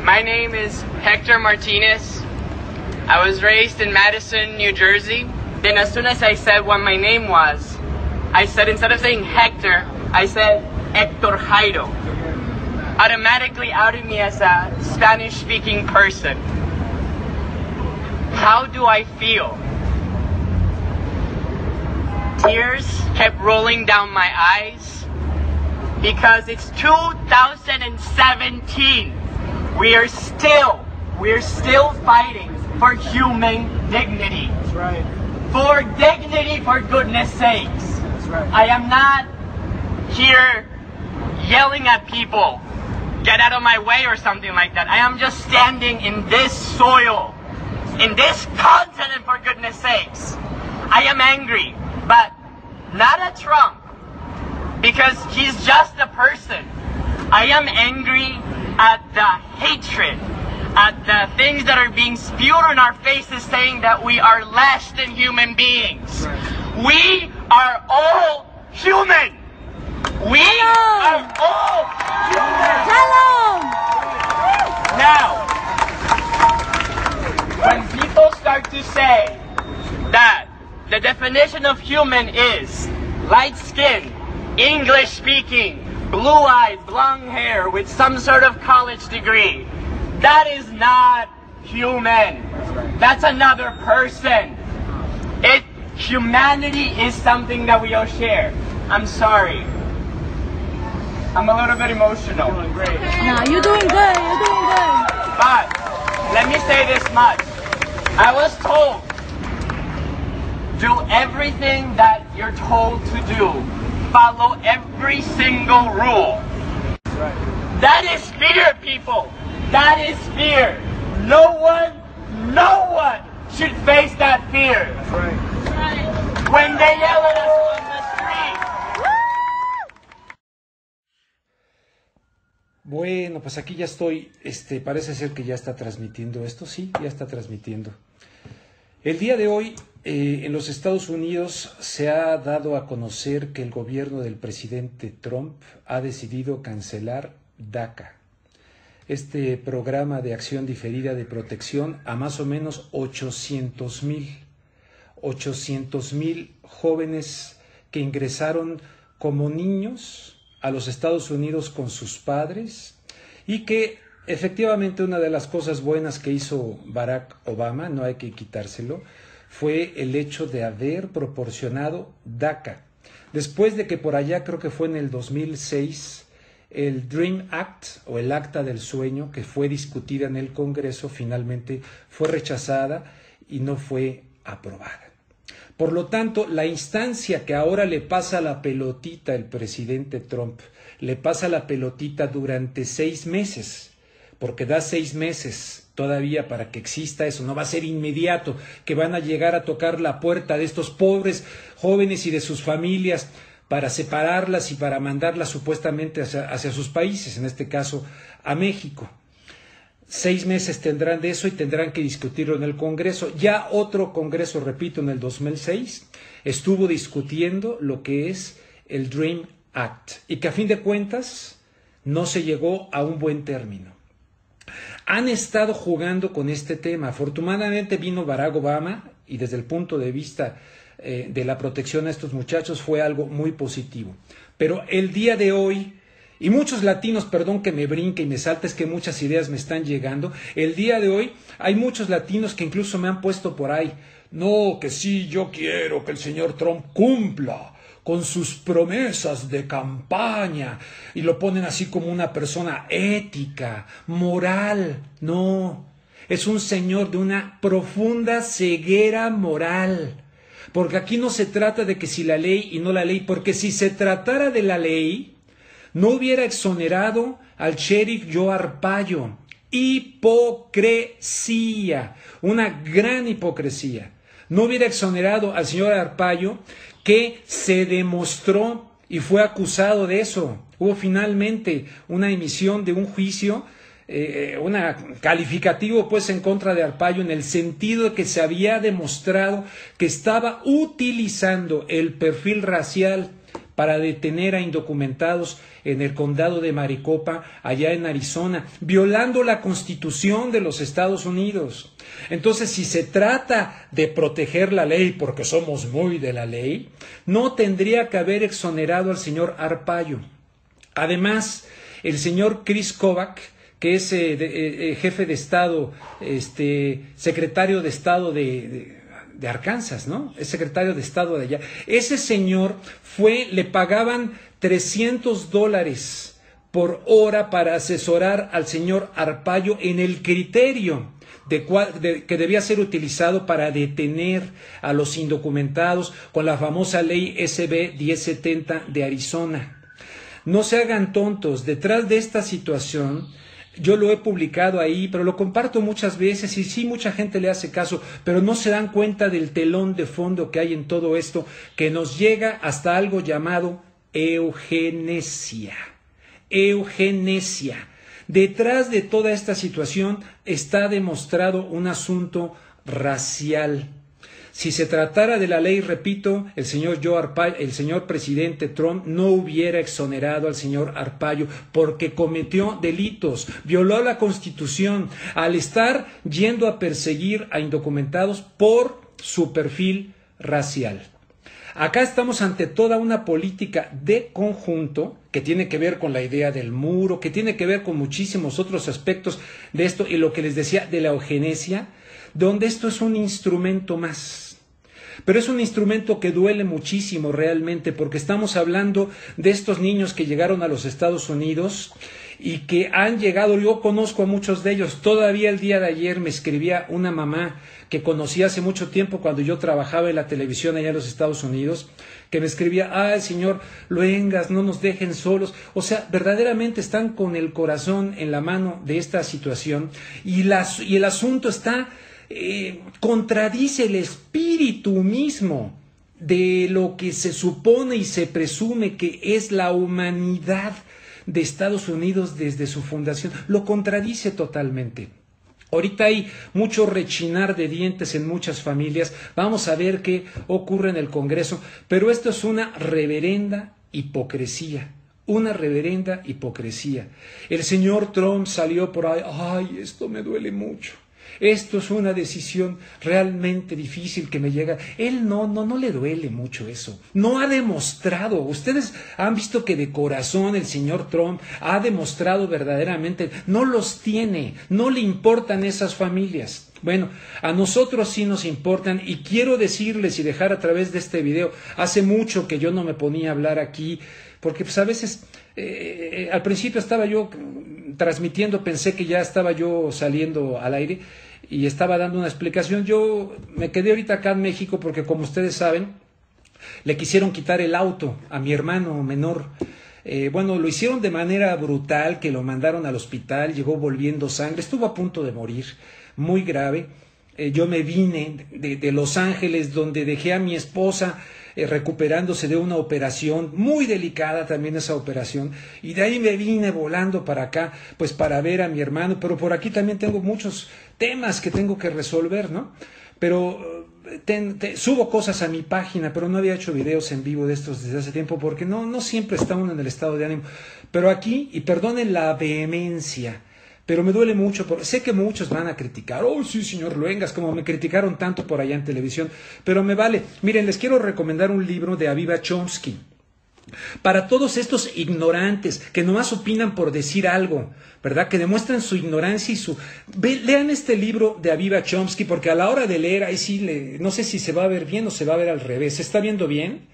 My name is Hector Martinez. I was raised in Madison, New Jersey. Then as soon as I said what my name was, I said, instead of saying Hector, I said Hector Jairo. Automatically outed me as a Spanish-speaking person. How do I feel? Tears kept rolling down my eyes because it's 2017. We're still fighting for human dignity. That's right. For dignity, for goodness sakes. That's right. I am not here yelling at people, get out of my way or something like that. I am just standing in this soil, in this continent, for goodness sakes. I am angry, but not at Trump, because he's just a person. I am angry at the hatred, at the things that are being spewed in our faces saying that we are less than human beings. We are all human. We are all human. Now, when people start to say that the definition of human is light skin, English speaking, blue eyes, blonde hair with some sort of college degree, that is not human. That's another person. Humanity is something that we all share. I'm sorry. I'm a little bit emotional. You're doing great. No, you're doing good. You're doing good. But let me say this much. I was told, do everything that you're told to do. Follow every single rule. That's right. That is fear, people. That is fear. No one should face that fear. That's right. When they yell at us on the street. Bueno, pues aquí ya estoy, parece ser que ya está transmitiendo esto, sí, ya está transmitiendo. El día de hoy, en los Estados Unidos se ha dado a conocer que el gobierno del presidente Trump ha decidido cancelar DACA, este programa de acción diferida de protección a más o menos 800,000 jóvenes que ingresaron como niños a los Estados Unidos con sus padres, y que efectivamente una de las cosas buenas que hizo Barack Obama, no hay que quitárselo, fue el hecho de haber proporcionado DACA. Después de que por allá, creo que fue en el 2006, el Dream Act o el Acta del Sueño, que fue discutida en el Congreso, finalmente fue rechazada y no fue aprobada. Por lo tanto, la instancia que ahora le pasa la pelotita el presidente Trump, le pasa la pelotita durante 6 meses, porque da 6 meses todavía para que exista eso, no va a ser inmediato, que van a llegar a tocar la puerta de estos pobres jóvenes y de sus familias para separarlas y para mandarlas supuestamente hacia sus países, en este caso a México. 6 meses tendrán de eso y tendrán que discutirlo en el Congreso. Ya otro Congreso, repito, en el 2006, estuvo discutiendo lo que es el Dream Act y que a fin de cuentas no se llegó a un buen término. Han estado jugando con este tema. Afortunadamente vino Barack Obama y desde el punto de vista de la protección a estos muchachos fue algo muy positivo. Pero el día de hoy, y muchos latinos, perdón que me brinque y me salte, es que muchas ideas me están llegando, el día de hoy hay muchos latinos que incluso me han puesto por ahí, no, que sí, yo quiero que el señor Trump cumpla con sus promesas de campaña, y lo ponen así como una persona ética, moral. No, es un señor de una profunda ceguera moral, porque aquí no se trata de que si la ley y no la ley, porque si se tratara de la ley, no hubiera exonerado al sheriff Joe Arpaio. Hipocresía, una gran hipocresía. No hubiera exonerado al señor Arpaio, que se demostró y fue acusado de eso. Hubo finalmente una emisión de un juicio calificativo pues en contra de Arpaio, en el sentido de que se había demostrado que estaba utilizando el perfil racial para detener a indocumentados en el condado de Maricopa, allá en Arizona, violando la Constitución de los Estados Unidos. Entonces, si se trata de proteger la ley, porque somos muy de la ley, no tendría que haber exonerado al señor Arpaio. Además, el señor Chris Kobach, que es jefe de Estado, secretario de Estado de Arkansas, ¿no? Es secretario de Estado de allá. Ese señor le pagaban $300 por hora para asesorar al señor Arpaio en el criterio que debía ser utilizado para detener a los indocumentados con la famosa ley SB 1070 de Arizona. No se hagan tontos, detrás de esta situación, yo lo he publicado ahí, pero lo comparto muchas veces y sí, mucha gente le hace caso, pero no se dan cuenta del telón de fondo que hay en todo esto, que nos llega hasta algo llamado eugenesia. Eugenesia. Detrás de toda esta situación está demostrado un asunto racial. Si se tratara de la ley, repito, el señor presidente Trump no hubiera exonerado al señor Arpaio porque cometió delitos, violó la Constitución al estar yendo a perseguir a indocumentados por su perfil racial. Acá estamos ante toda una política de conjunto que tiene que ver con la idea del muro, que tiene que ver con muchísimos otros aspectos de esto y lo que les decía de la eugenesia, donde esto es un instrumento más. Pero es un instrumento que duele muchísimo realmente porque estamos hablando de estos niños que llegaron a los Estados Unidos y que han llegado, yo conozco a muchos de ellos, todavía el día de ayer me escribía una mamá que conocí hace mucho tiempo cuando yo trabajaba en la televisión allá en los Estados Unidos, que me escribía, ay señor Luengas, no nos dejen solos, o sea, verdaderamente están con el corazón en la mano de esta situación y el asunto está... contradice el espíritu mismo de lo que se supone y se presume que es la humanidad de Estados Unidos desde su fundación. Lo contradice totalmente. Ahorita hay mucho rechinar de dientes en muchas familias. Vamos a ver qué ocurre en el Congreso. Pero esto es una reverenda hipocresía. Una reverenda hipocresía. El señor Trump salió por ahí. Ay, esto me duele mucho. Esto es una decisión realmente difícil que me llega. Él no le duele mucho eso. No ha demostrado. Ustedes han visto que de corazón el señor Trump ha demostrado verdaderamente. No los tiene. No le importan esas familias. Bueno, a nosotros sí nos importan y quiero decirles y dejar a través de este video. Hace mucho que yo no me ponía a hablar aquí porque pues a veces al principio estaba yo transmitiendo, pensé que ya estaba yo saliendo al aire y estaba dando una explicación. Yo me quedé ahorita acá en México porque, como ustedes saben, le quisieron quitar el auto a mi hermano menor. Lo hicieron de manera brutal, que lo mandaron al hospital, llegó volviendo sangre, estuvo a punto de morir, muy grave. Yo me vine de Los Ángeles, donde dejé a mi esposa recuperándose de una operación muy delicada, también esa operación, y de ahí me vine volando para acá, pues para ver a mi hermano, pero por aquí también tengo muchos temas que tengo que resolver, ¿no? Pero subo cosas a mi página, pero no había hecho videos en vivo de estos desde hace tiempo, porque no siempre está uno en el estado de ánimo, pero aquí, y perdonen la vehemencia, pero me duele mucho, sé que muchos van a criticar, oh sí señor Luengas, como me criticaron tanto por allá en televisión, pero me vale. Miren, les quiero recomendar un libro de Aviva Chomsky, para todos estos ignorantes que nomás opinan por decir algo, ¿verdad? Que demuestran su ignorancia y lean este libro de Aviva Chomsky, porque a la hora de leer, ahí sí, no sé si se va a ver bien o se va a ver al revés, ¿se está viendo bien?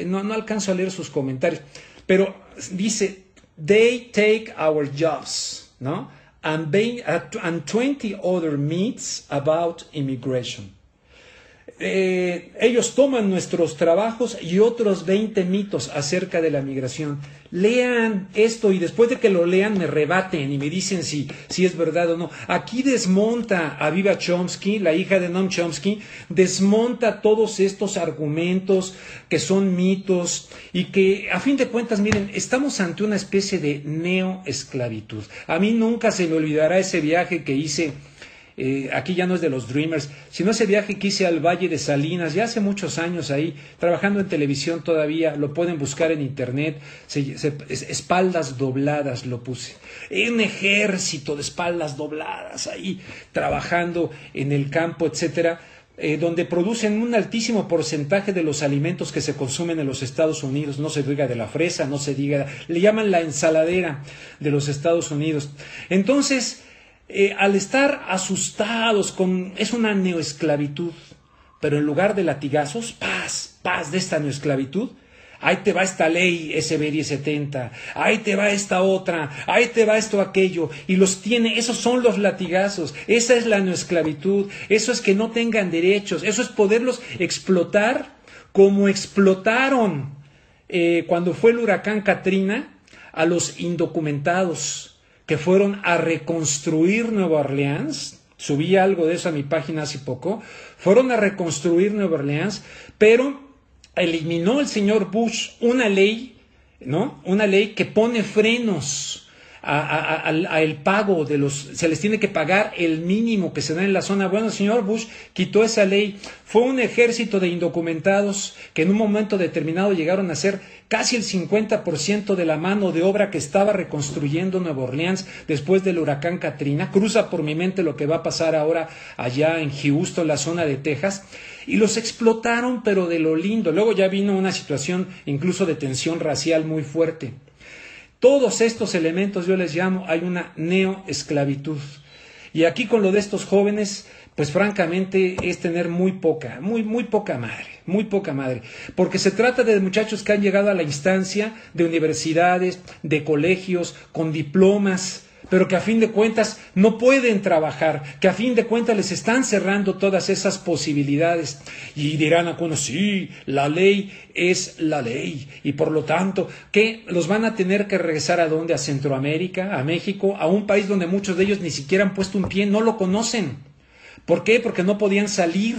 No alcanzo a leer sus comentarios, pero dice, they take our jobs, ¿no? And 20 other myths about immigration. ellos toman nuestros trabajos y otros 20 mitos acerca de la migración. Lean esto y después de que lo lean me rebaten y me dicen si es verdad o no. Aquí desmonta Aviva Chomsky, la hija de Noam Chomsky, desmonta todos estos argumentos que son mitos y que a fin de cuentas, miren, estamos ante una especie de neoesclavitud. A mí nunca se me olvidará ese viaje que hice. Aquí ya no es de los Dreamers, sino ese viaje que hice al Valle de Salinas, ya hace muchos años ahí, trabajando en televisión todavía, lo pueden buscar en internet, espaldas dobladas lo puse, un ejército de espaldas dobladas ahí, trabajando en el campo, etcétera, donde producen un altísimo porcentaje de los alimentos que se consumen en los Estados Unidos, no se diga de la fresa, no se diga, le llaman la ensaladera de los Estados Unidos. Entonces, al estar asustados es una neoesclavitud, pero en lugar de latigazos, paz de esta neoesclavitud, ahí te va esta ley SB 1070, ahí te va esta otra, ahí te va esto aquello, y esos son los latigazos, esa es la neoesclavitud, eso es que no tengan derechos, eso es poderlos explotar como explotaron cuando fue el huracán Katrina a los indocumentados que fueron a reconstruir Nueva Orleans. Subí algo de eso a mi página hace poco. Fueron a reconstruir Nueva Orleans, pero eliminó el señor Bush una ley, ¿no? Una ley que pone frenos al pago se les tiene que pagar el mínimo que se da en la zona. Bueno, el señor Bush quitó esa ley. Fue un ejército de indocumentados que en un momento determinado llegaron a ser casi el 50% de la mano de obra que estaba reconstruyendo Nueva Orleans después del huracán Katrina. Cruza por mi mente lo que va a pasar ahora allá en Houston, la zona de Texas, y los explotaron, pero de lo lindo. Luego ya vino una situación incluso de tensión racial muy fuerte. Todos estos elementos yo les llamo, hay una neoesclavitud. Y aquí con lo de estos jóvenes, pues francamente es tener muy poca madre, porque se trata de muchachos que han llegado a la instancia de universidades, de colegios, con diplomas, pero que a fin de cuentas no pueden trabajar, que a fin de cuentas les están cerrando todas esas posibilidades. Y dirán algunos, sí, la ley es la ley, y por lo tanto, ¿qué? ¿Los van a tener que regresar a dónde? ¿A Centroamérica? ¿A México? ¿A un país donde muchos de ellos ni siquiera han puesto un pie, no lo conocen? ¿Por qué? Porque no podían salir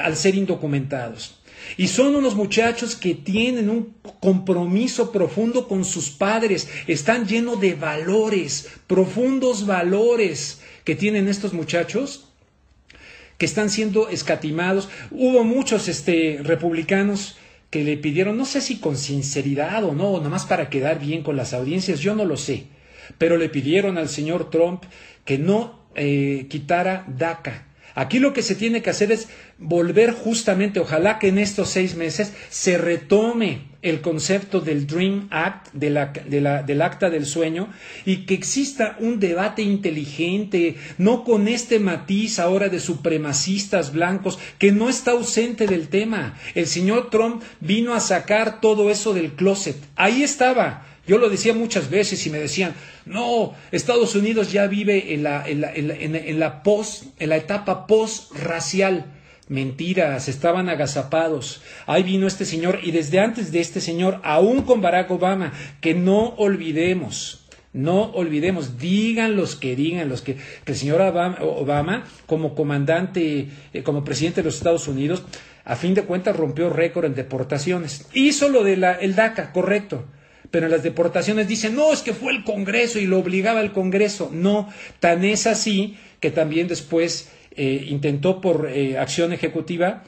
al ser indocumentados. Y son unos muchachos que tienen un compromiso profundo con sus padres, están llenos de valores, profundos valores que tienen estos muchachos, que están siendo escatimados. Hubo muchos republicanos que le pidieron, no sé si con sinceridad o no, nomás para quedar bien con las audiencias, yo no lo sé, pero le pidieron al señor Trump que no quitara DACA. Aquí lo que se tiene que hacer es volver justamente, ojalá que en estos 6 meses se retome el concepto del Dream Act, del Acta del Sueño, y que exista un debate inteligente, no con este matiz ahora de supremacistas blancos, que no está ausente del tema. El señor Trump vino a sacar todo eso del closet. Ahí estaba. Yo lo decía muchas veces y me decían, no, Estados Unidos ya vive en la etapa post-racial. Mentiras, estaban agazapados. Ahí vino este señor, y desde antes de este señor, aún con Barack Obama, que no olvidemos, digan los que el señor Obama, como comandante, como presidente de los Estados Unidos, a fin de cuentas rompió récord en deportaciones. Hizo lo de el DACA, correcto. Pero en las deportaciones dicen, no, es que fue el Congreso y lo obligaba el Congreso. No, tan es así que también después intentó por acción ejecutiva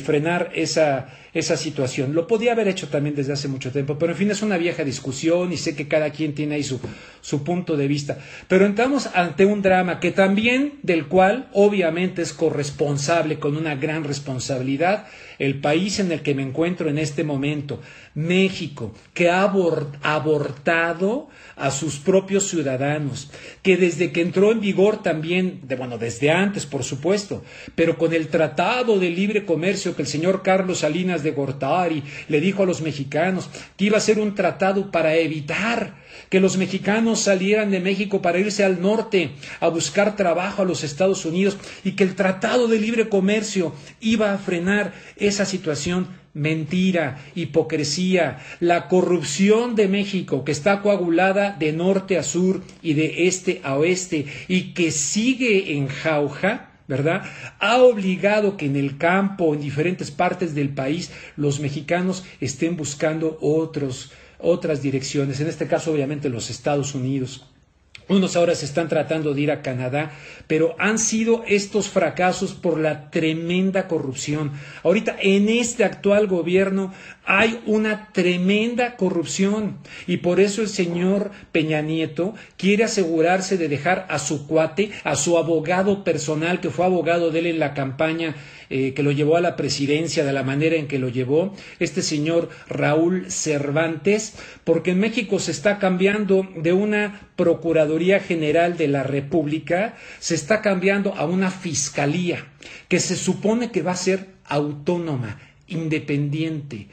frenar esa situación. Lo podía haber hecho también desde hace mucho tiempo, pero en fin, es una vieja discusión y sé que cada quien tiene ahí su punto de vista. Pero entramos ante un drama que también, del cual obviamente es corresponsable, con una gran responsabilidad, el país en el que me encuentro en este momento, México, que ha abortado a sus propios ciudadanos, que desde que entró en vigor también, desde antes por supuesto, pero con el Tratado de Libre Comercio que el señor Carlos Salinas de Gortari le dijo a los mexicanos que iba a ser un tratado para evitar que los mexicanos salieran de México para irse al norte a buscar trabajo a los Estados Unidos y que el Tratado de Libre Comercio iba a frenar esa situación. Mentira, hipocresía, la corrupción de México que está coagulada de norte a sur y de este a oeste y que sigue en jauja, ¿verdad? Ha obligado que en el campo, en diferentes partes del país, los mexicanos estén buscando otras direcciones, en este caso obviamente los Estados Unidos. Unos ahora se están tratando de ir a Canadá, pero han sido estos fracasos por la tremenda corrupción. Ahorita en este actual gobierno hay una tremenda corrupción y por eso el señor Peña Nieto quiere asegurarse de dejar a su cuate, a su abogado personal, que fue abogado de él en la campaña que lo llevó a la presidencia de la manera en que lo llevó, este señor Raúl Cervantes, porque en México se está cambiando de una Procuraduría General de la República, se está cambiando a una Fiscalía, que se supone que va a ser autónoma, independiente.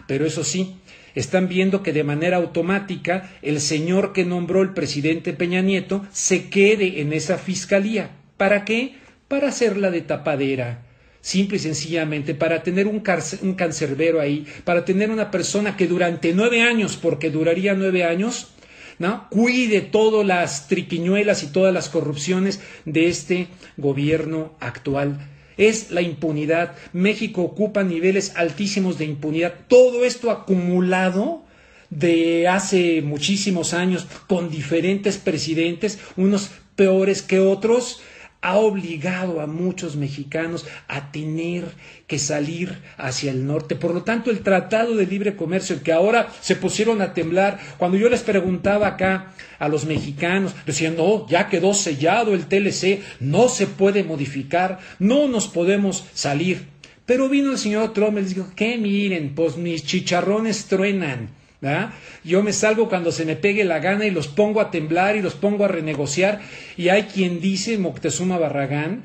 Pero eso sí, están viendo que de manera automática el señor que nombró el presidente Peña Nieto se quede en esa Fiscalía. ¿Para qué? Para hacerla de tapadera. Simple y sencillamente para tener un cancerbero ahí, para tener una persona que durante 9 años, porque duraría 9 años, ¿no?, cuide todas las triquiñuelas y todas las corrupciones de este gobierno actual. Es la impunidad. México ocupa niveles altísimos de impunidad. Todo esto acumulado de hace muchísimos años con diferentes presidentes, unos peores que otros, ha obligado a muchos mexicanos a tener que salir hacia el norte. Por lo tanto, el Tratado de Libre Comercio, que ahora se pusieron a temblar, cuando yo les preguntaba acá a los mexicanos, decían, no, ya quedó sellado el TLC, no se puede modificar, no nos podemos salir. Pero vino el señor Trump y les dijo, que miren, pues mis chicharrones truenan. ¿Ah? Yo me salgo cuando se me pegue la gana y los pongo a temblar y los pongo a renegociar, y hay quien dice, Moctezuma Barragán,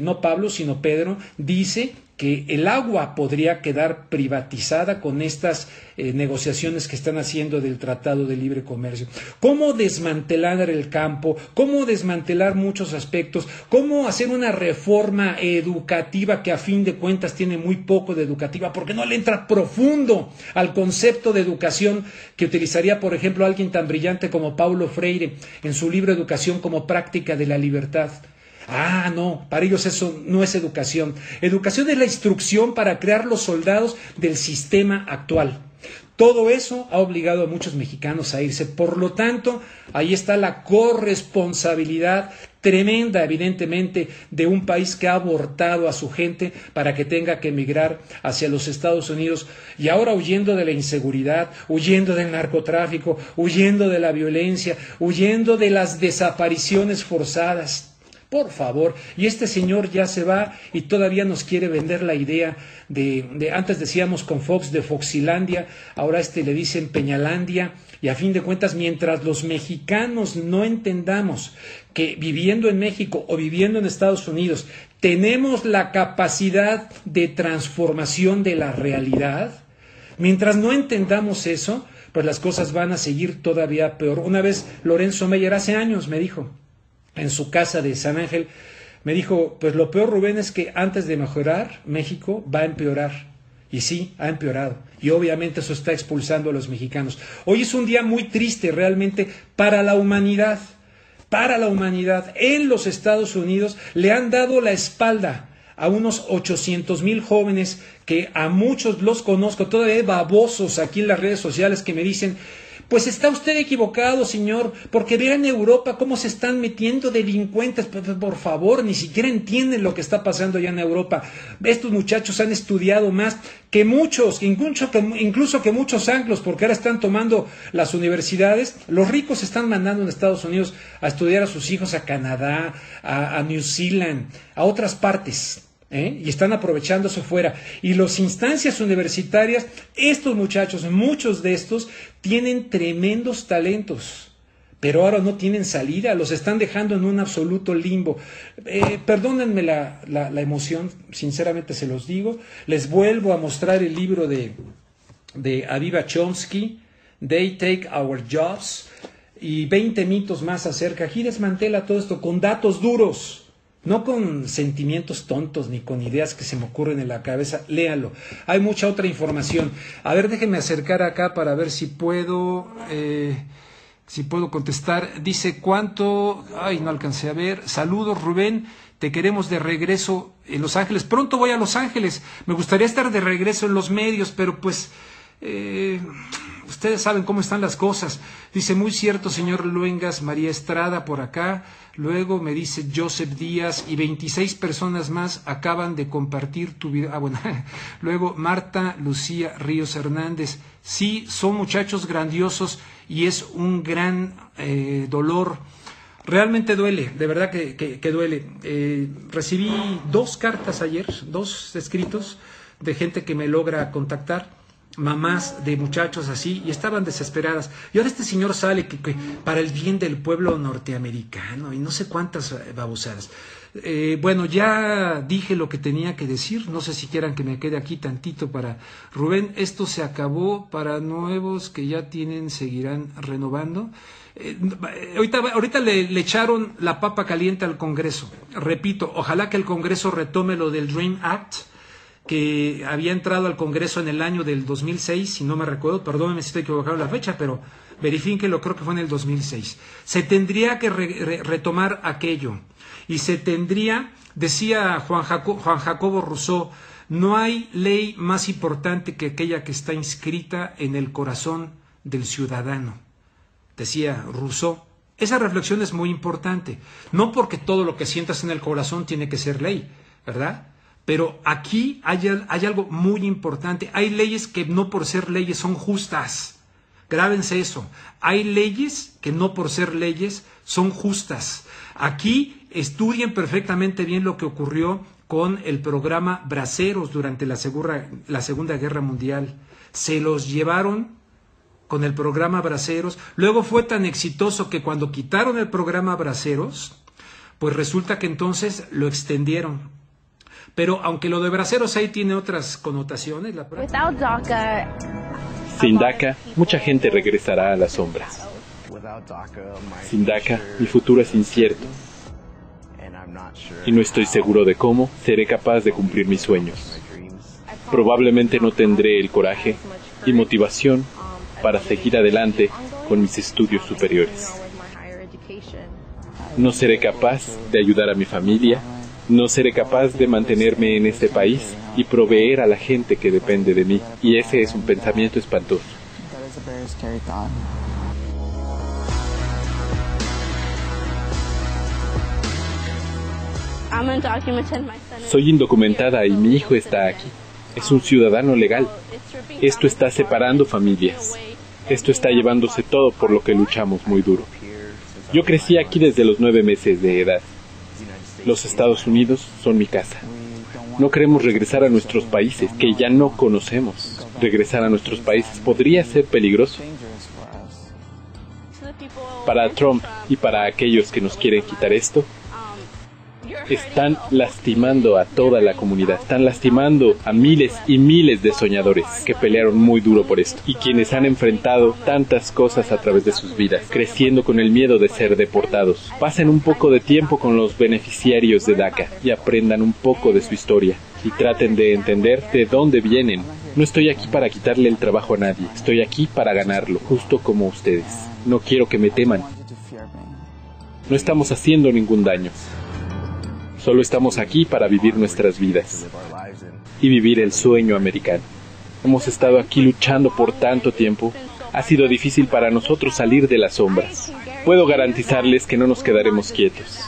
no Pablo sino Pedro, dice que el agua podría quedar privatizada con estas negociaciones que están haciendo del Tratado de Libre Comercio. ¿Cómo desmantelar el campo? ¿Cómo desmantelar muchos aspectos? ¿Cómo hacer una reforma educativa que a fin de cuentas tiene muy poco de educativa? Porque no le entra profundo al concepto de educación que utilizaría, por ejemplo, alguien tan brillante como Paulo Freire en su libro Educación como práctica de la libertad. No, para ellos eso no es educación. Educación es la instrucción para crear los soldados del sistema actual. Todo eso ha obligado a muchos mexicanos a irse. Por lo tanto, ahí está la corresponsabilidad tremenda, evidentemente, de un país que ha abortado a su gente para que tenga que emigrar hacia los Estados Unidos, y ahora huyendo de la inseguridad, huyendo del narcotráfico, huyendo de la violencia, huyendo de las desapariciones forzadas. Por favor, y este señor ya se va y todavía nos quiere vender la idea de antes decíamos con Fox de Foxilandia, ahora le dicen Peñalandia, y a fin de cuentas, mientras los mexicanos no entendamos que viviendo en México o viviendo en Estados Unidos tenemos la capacidad de transformación de la realidad, mientras no entendamos eso, pues las cosas van a seguir todavía peor. Una vez Lorenzo Meyer, hace años, me dijo, en su casa de San Ángel, me dijo, pues lo peor, Rubén, es que antes de mejorar, México va a empeorar. Y sí, ha empeorado. Y obviamente eso está expulsando a los mexicanos. Hoy es un día muy triste realmente para la humanidad. Para la humanidad. En los Estados Unidos le han dado la espalda a unos 800,000 jóvenes que a muchos los conozco, todavía hay babosos aquí en las redes sociales que me dicen, pues está usted equivocado, señor, porque vean en Europa cómo se están metiendo delincuentes. Por favor, ni siquiera entienden lo que está pasando allá en Europa. Estos muchachos han estudiado más que muchos, incluso que muchos anglos, porque ahora están tomando las universidades. Los ricos están mandando en Estados Unidos a estudiar a sus hijos a Canadá, a New Zealand, a otras partes. Y están aprovechando eso fuera. Y las instancias universitarias, estos muchachos, muchos de estos, tienen tremendos talentos, pero ahora no tienen salida, los están dejando en un absoluto limbo. Perdónenme la emoción, sinceramente se los digo. Les vuelvo a mostrar el libro de Aviva Chomsky, They Take Our Jobs, y 20 mitos más acerca. Aquí desmantela todo esto con datos duros, no con sentimientos tontos ni con ideas que se me ocurren en la cabeza. Léanlo. Hay mucha otra información. A ver, déjenme acercar acá para ver si puedo contestar. Dice, ¿cuánto? Ay, no alcancé a ver. Saludos, Rubén. Te queremos de regreso en Los Ángeles. Pronto voy a Los Ángeles. Me gustaría estar de regreso en los medios, pero pues ustedes saben cómo están las cosas. Dice, muy cierto, señor Luengas. María Estrada por acá. Luego me dice Joseph Díaz, y 26 personas más acaban de compartir tu video. Bueno, luego Marta Lucía Ríos Hernández. Sí, son muchachos grandiosos y es un gran dolor. Realmente duele, de verdad que duele. Recibí 2 cartas ayer, 2 escritos de gente que me logra contactar, mamás de muchachos así, y estaban desesperadas. Y ahora este señor sale que para el bien del pueblo norteamericano y no sé cuántas babosadas. Bueno, ya dije lo que tenía que decir. No sé si quieran que me quede aquí tantito para Rubén. Esto se acabó. Para nuevos que ya tienen, seguirán renovando. Ahorita le echaron la papa caliente al Congreso. Repito, ojalá que el Congreso retome lo del Dream Act, que había entrado al Congreso en el año del 2006, si no me recuerdo, perdónenme si estoy equivocado en la fecha, pero verifíquenlo, creo que fue en el 2006. Se tendría que retomar aquello, y se tendría, decía Juan Jacobo Rousseau, no hay ley más importante que aquella que está inscrita en el corazón del ciudadano, decía Rousseau. Esa reflexión es muy importante, no porque todo lo que sientas en el corazón tiene que ser ley, ¿verdad? Pero aquí hay algo muy importante. Hay leyes que no por ser leyes son justas. Grábense eso. Hay leyes que no por ser leyes son justas. Aquí estudien perfectamente bien lo que ocurrió con el programa Braceros durante la Segunda Guerra Mundial. Se los llevaron con el programa Braceros. Luego fue tan exitoso que cuando quitaron el programa Braceros, pues resulta que entonces lo extendieron. Pero aunque lo de Braceros ahí tiene otras connotaciones, sin DACA, mucha gente regresará a las sombras. Sin DACA, mi futuro es incierto. Y no estoy seguro de cómo seré capaz de cumplir mis sueños. Probablemente no tendré el coraje y motivación para seguir adelante con mis estudios superiores. No seré capaz de ayudar a mi familia. No seré capaz de mantenerme en este país y proveer a la gente que depende de mí. Y ese es un pensamiento espantoso. Soy indocumentada y mi hijo está aquí. Es un ciudadano legal. Esto está separando familias. Esto está llevándose todo por lo que luchamos muy duro. Yo crecí aquí desde los 9 meses de edad. Los Estados Unidos son mi casa. No queremos regresar a nuestros países, que ya no conocemos. Regresar a nuestros países podría ser peligroso. Para Trump y para aquellos que nos quieren quitar esto, están lastimando a toda la comunidad, están lastimando a miles y miles de soñadores que pelearon muy duro por esto y quienes han enfrentado tantas cosas a través de sus vidas, creciendo con el miedo de ser deportados. Pasen un poco de tiempo con los beneficiarios de DACA y aprendan un poco de su historia y traten de entender de dónde vienen. No estoy aquí para quitarle el trabajo a nadie, estoy aquí para ganarlo, justo como ustedes. No quiero que me teman. No estamos haciendo ningún daño. Solo estamos aquí para vivir nuestras vidas y vivir el sueño americano. Hemos estado aquí luchando por tanto tiempo. Ha sido difícil para nosotros salir de las sombras. Puedo garantizarles que no nos quedaremos quietos,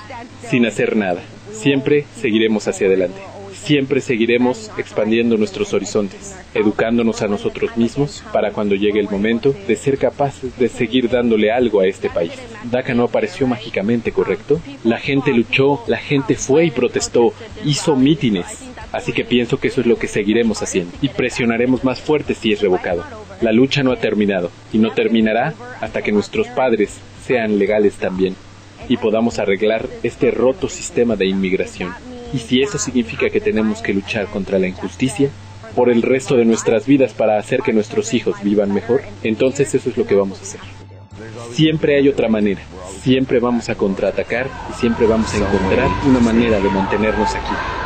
sin hacer nada. Siempre seguiremos hacia adelante. Siempre seguiremos expandiendo nuestros horizontes, educándonos a nosotros mismos para cuando llegue el momento de ser capaces de seguir dándole algo a este país. DACA no apareció mágicamente, ¿correcto? La gente luchó, la gente fue y protestó, hizo mítines. Así que pienso que eso es lo que seguiremos haciendo y presionaremos más fuerte si es revocado. La lucha no ha terminado y no terminará hasta que nuestros padres sean legales también y podamos arreglar este roto sistema de inmigración. Y si eso significa que tenemos que luchar contra la injusticia por el resto de nuestras vidas para hacer que nuestros hijos vivan mejor, entonces eso es lo que vamos a hacer. Siempre hay otra manera, siempre vamos a contraatacar y siempre vamos a encontrar una manera de mantenernos aquí.